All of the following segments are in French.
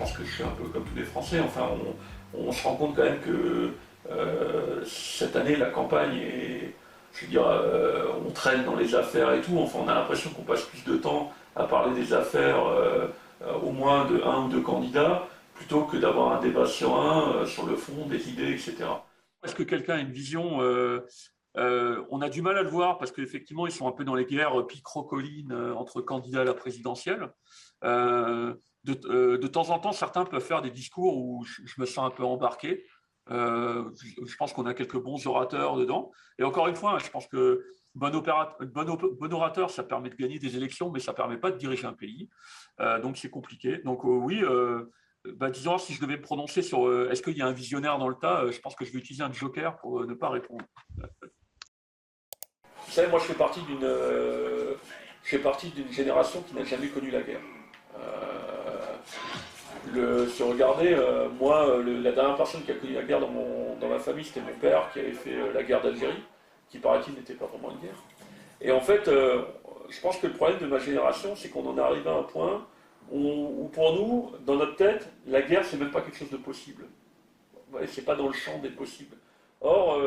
pense que je suis un peu comme tous les Français. Enfin, on se rend compte quand même que cette année, la campagne est, je veux dire, on traîne dans les affaires et tout. Enfin, on a l'impression qu'on passe plus de temps à parler des affaires au moins de un ou deux candidats plutôt que d'avoir un débat serein sur le fond, des idées, etc. Est-ce que quelqu'un a une vision on a du mal à le voir parce qu'effectivement, ils sont un peu dans les guerres picrocolines entre candidats à la présidentielle. Euh, de temps en temps, certains peuvent faire des discours où je me sens un peu embarqué. Je pense qu'on a quelques bons orateurs dedans. Et encore une fois, je pense que bon orateur, ça permet de gagner des élections, mais ça ne permet pas de diriger un pays. Donc c'est compliqué. Donc oui, disons, si je devais me prononcer sur est-ce qu'il y a un visionnaire dans le tas, je pense que je vais utiliser un joker pour ne pas répondre. Vous savez, moi je fais partie d'une génération qui n'a jamais connu la guerre. Si vous regardez, la dernière personne qui a connu la guerre dans ma famille, c'était mon père qui avait fait la guerre d'Algérie, qui paraît-il n'était pas vraiment une guerre. Et en fait, je pense que le problème de ma génération, c'est qu'on en est arrivé à un point où pour nous, dans notre tête, la guerre, c'est même pas quelque chose de possible. Ouais, c'est pas dans le champ des possibles. Or,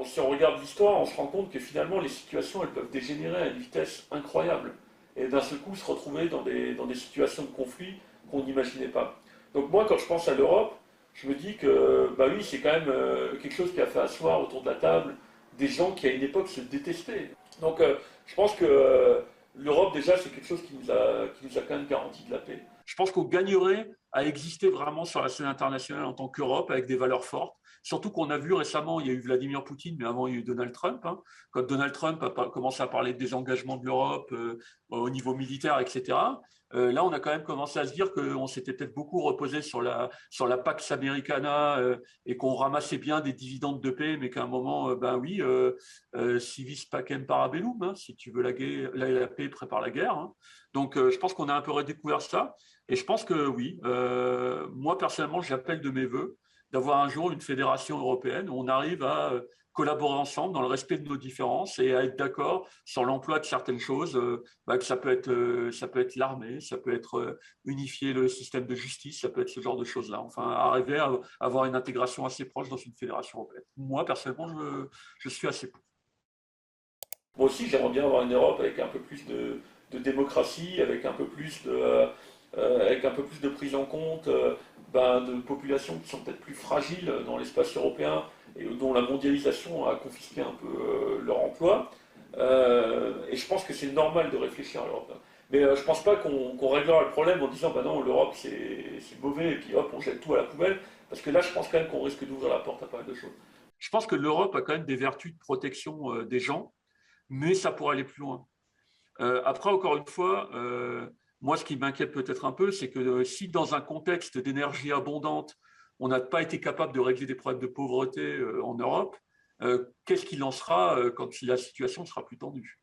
si on regarde l'histoire, on se rend compte que finalement, les situations, elles peuvent dégénérer à une vitesse incroyable. Et d'un seul coup, se retrouver dans des situations de conflit qu'on n'imaginait pas. Donc moi, quand je pense à l'Europe, je me dis que, bah oui, c'est quand même quelque chose qui a fait asseoir autour de la table des gens qui, à une époque, se détestaient. Donc je pense que l'Europe, déjà, c'est quelque chose qui nous a quand même garanti de la paix. Je pense qu'on gagnerait à exister vraiment sur la scène internationale en tant qu'Europe avec des valeurs fortes. Surtout qu'on a vu récemment, il y a eu Vladimir Poutine, mais avant il y a eu Donald Trump. Hein. Quand Donald Trump a commencé à parler de désengagement de l'Europe au niveau militaire, etc., là on a quand même commencé à se dire qu'on s'était peut-être beaucoup reposé sur la Pax Americana et qu'on ramassait bien des dividendes de paix, mais qu'à un moment, civis pacem parabellum, hein, si tu veux la guerre, la paix prépare la guerre. Hein. Donc je pense qu'on a un peu redécouvert ça. Et je pense que oui, moi personnellement, j'appelle de mes voeux d'avoir un jour une fédération européenne où on arrive à collaborer ensemble dans le respect de nos différences et à être d'accord sur l'emploi de certaines choses, que ça peut être l'armée, ça peut être unifier le système de justice, ça peut être ce genre de choses-là. Enfin, arriver à avoir une intégration assez proche dans une fédération européenne. Moi, personnellement, je suis assez pour. Moi aussi, j'aimerais bien avoir une Europe avec un peu plus de démocratie, avec un peu plus de prise en compte de populations qui sont peut-être plus fragiles dans l'espace européen et dont la mondialisation a confisqué un peu leur emploi. Et je pense que c'est normal de réfléchir à l'Europe. Mais je ne pense pas qu'on réglera le problème en disant bah non, l'Europe c'est mauvais et puis hop, on jette tout à la poubelle. Parce que là, je pense quand même qu'on risque d'ouvrir la porte à pas mal de choses. Je pense que l'Europe a quand même des vertus de protection des gens, mais ça pourrait aller plus loin. Après, encore une fois, moi, ce qui m'inquiète peut-être un peu, c'est que si dans un contexte d'énergie abondante, on n'a pas été capable de régler des problèmes de pauvreté en Europe, qu'est-ce qu'il en sera quand la situation sera plus tendue?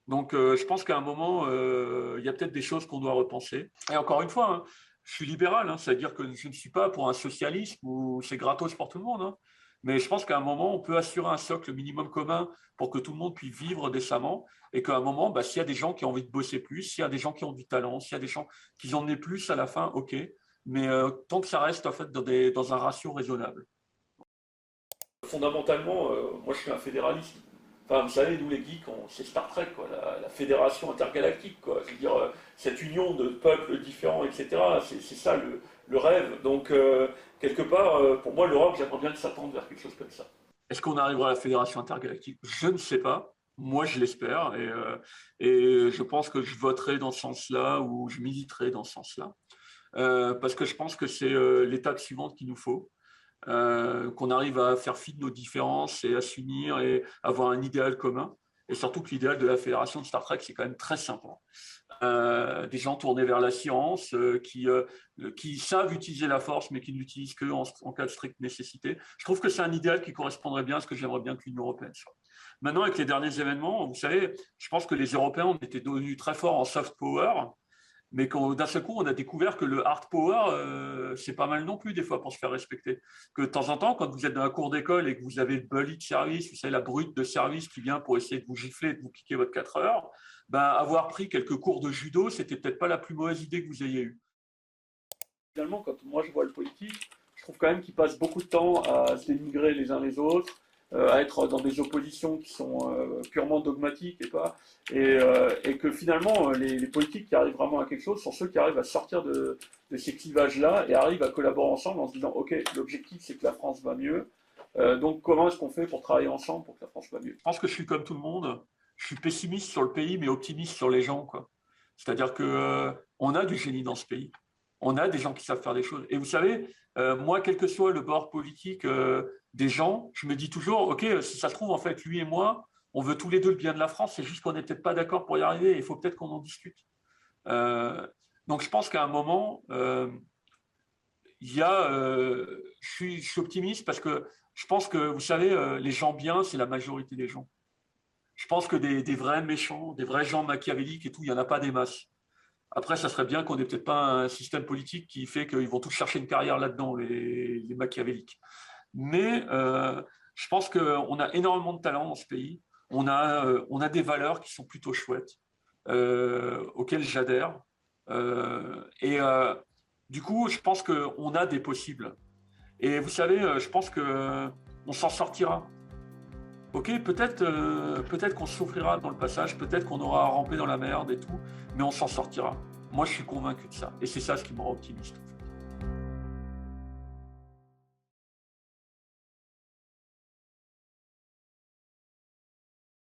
Donc, je pense qu'à un moment, il y a peut-être des choses qu'on doit repenser. Et encore une fois, hein, je suis libéral, hein, c'est-à-dire que je ne suis pas pour un socialisme où c'est gratos pour tout le monde. Hein. Mais je pense qu'à un moment, on peut assurer un socle minimum commun pour que tout le monde puisse vivre décemment et qu'à un moment, s'il y a des gens qui ont envie de bosser plus, s'il y a des gens qui ont du talent, s'il y a des gens qui en aient plus à la fin, ok. Mais tant que ça reste en fait dans un ratio raisonnable. Fondamentalement, moi je suis un fédéraliste. Enfin, vous savez, nous les geeks, c'est Star Trek, quoi, la fédération intergalactique, quoi. Je veux dire, cette union de peuples différents, etc. C'est ça le rêve. Donc, quelque part, pour moi, l'Europe, j'aimerais bien que ça tende vers quelque chose comme ça. Est-ce qu'on arrivera à la fédération intergalactique? Je ne sais pas. Moi, je l'espère et je pense que je voterai dans ce sens-là ou je militerai dans ce sens-là. Parce que je pense que c'est l'étape suivante qu'il nous faut. Qu'on arrive à faire fi de nos différences et à s'unir et avoir un idéal commun. Et surtout que l'idéal de la fédération de Star Trek, c'est quand même très simple. Des gens tournés vers la science, qui savent utiliser la force, mais qui ne l'utilisent qu'en cas de stricte nécessité. Je trouve que c'est un idéal qui correspondrait bien à ce que j'aimerais bien que l'Union européenne soit. Maintenant, avec les derniers événements, vous savez, je pense que les Européens ont été devenus très forts en soft power, mais d'un seul coup, on a découvert que le hard power, c'est pas mal non plus des fois pour se faire respecter. Que de temps en temps, quand vous êtes dans la cour d'école et que vous avez le bully de service, vous savez, la brute de service qui vient pour essayer de vous gifler et de vous piquer votre 4 heures, avoir pris quelques cours de judo, c'était peut-être pas la plus mauvaise idée que vous ayez eue. finalement, quand moi je vois le politique, je trouve quand même qu'ils passent beaucoup de temps à se dénigrer les uns les autres, à être dans des oppositions qui sont purement dogmatiques et que finalement les politiques qui arrivent vraiment à quelque chose sont ceux qui arrivent à sortir de ces clivages-là et arrivent à collaborer ensemble en se disant ok, l'objectif c'est que la France va mieux, donc comment est-ce qu'on fait pour travailler ensemble pour que la France va mieux? Je pense que je suis comme tout le monde, je suis pessimiste sur le pays mais optimiste sur les gens, quoi. C'est-à-dire que on a du génie dans ce pays. On a des gens qui savent faire des choses. Et vous savez, moi, quel que soit le bord politique des gens, je me dis toujours, OK, si ça se trouve, en fait, lui et moi, on veut tous les deux le bien de la France, c'est juste qu'on n'est peut-être pas d'accord pour y arriver, il faut peut-être qu'on en discute. Euh, donc, je pense qu'à un moment, il y a, je suis optimiste parce que je pense que, vous savez, les gens bien, c'est la majorité des gens. Je pense que des vrais méchants, des vrais gens machiavéliques et tout, il n'y en a pas des masses. Après, ça serait bien qu'on n'ait peut-être pas un système politique qui fait qu'ils vont tous chercher une carrière là-dedans, les machiavéliques. Mais je pense qu'on a énormément de talent dans ce pays. On a des valeurs qui sont plutôt chouettes, auxquelles j'adhère. Et du coup, je pense qu'on a des possibles. Et vous savez, je pense qu'on s'en sortira. Ok, peut-être qu'on souffrira dans le passage, peut-être qu'on aura à ramper dans la merde et tout, mais on s'en sortira. Moi, je suis convaincu de ça. Et c'est ça ce qui me rend optimiste.